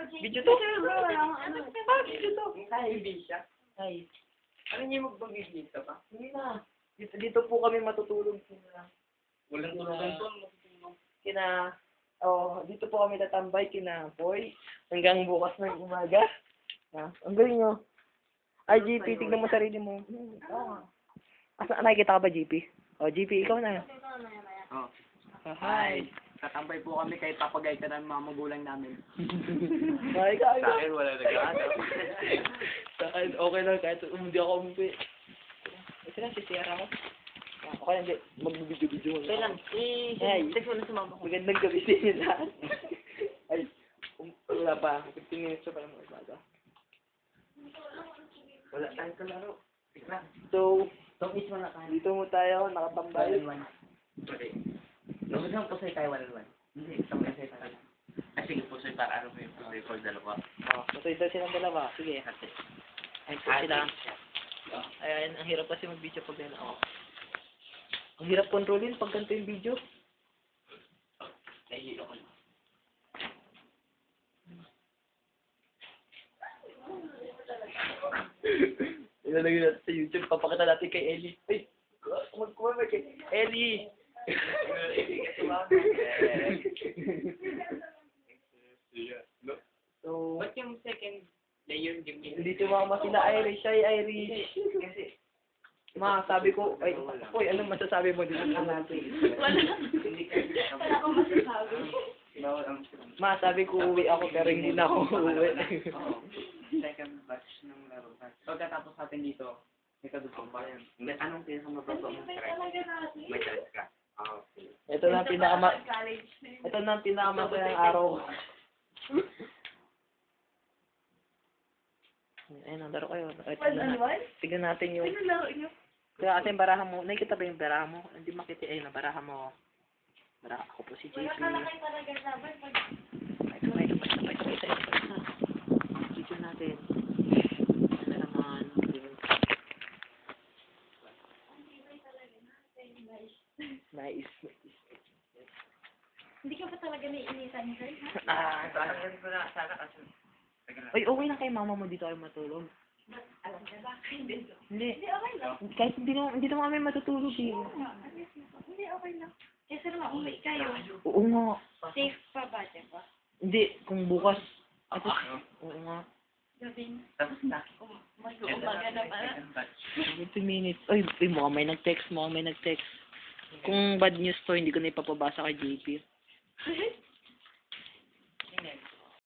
Video to? Video to. Hi, Bisha. Hi. Ano niyo magbibigay ka pa? Hindi na. Dito po kami matutulog. Walang tulugan to. Dito po kami tatambay kina Boy. Hanggang bukas ng umaga. Ang galing nyo. Ay, GP, tignan mo sarili mo. Asa, nakikita ka ba, GP? GP, ikaw na. Hi. Tatambay po kami kahit papagay ka ng mga magulang namin. Hi, Sa akin, wala nag-ano. Sa akin, okay lang kahit hindi ako umuwi. Ito lang, sisira ako. Okay lang, magbibidyo-bidyo mo. Okay lang. Text mo na sa mama ko. Magandang gabi sa inyo lahat. Ay, wala pa. 15 minutes pa lang umaga. Wala tayong kalaro. So, Don't mo na tayo. dito mo tayo, nakatambay. Okay. Lugod lang po sa'yo tayo 1-1. Hindi, tambay sa'yo tayo. Sige po sa'yo para ano mo yung pusoy for dalawa. Matuloy daw silang dalawa. Sige. Ayun po sila. Ayan, ang hirap kasi mag-video pag gano'n. Ang hirap kontrolin pag ganito yung video. Nahihilo ko lang. Ilalagay natin sa YouTube. Papakita natin kay Ellie. Ay! Magkuha kay Ellie! So, Ba't yung second layer game niya? hindi tumama sila Irish. Ay, Irish. Kasi, Ma, sabi ko, ay, uy, anong masasabi mo dito sa natin? hindi ka Wala akong masasabi. bawal ang Ma, sabi ko uwi ako pero hindi na ako uwi. second batch ng laro. Pagkatapos natin dito, may kadugtong pa yan. Anong pinakamababa mong try? May chance ka. Okay. Ito na ang pinakamasayang araw. Ayun, ang laro kayo. Tignan natin yung... Kaya kasi yung barahan mo, nakikita ba yung barahan mo? Hindi makita, ayun na, barahan mo. Barahan ako po si JP. Ito, isa. Video natin. Ano naman. Nice. Hindi ka pa talaga naiinitan, sir? Parang ko na sana kasi. Uy, okay lang kay mama mo dito kayo matulog. Alam niya ba? Hindi. Hindi. Hindi, okay lang. Kahit hindi naman kami matutulog eh. Hindi, okay lang. Kasi naman, umuwi kayo. Oo nga. Safe pa ba, diba? Hindi, kung bukas. Oo nga. Gabing, Tapos na. mag-uumaga na pala. 20 minutes. Ay, mukhang may nag-text. Kung bad news to, hindi ko na ipapabasa kay JP.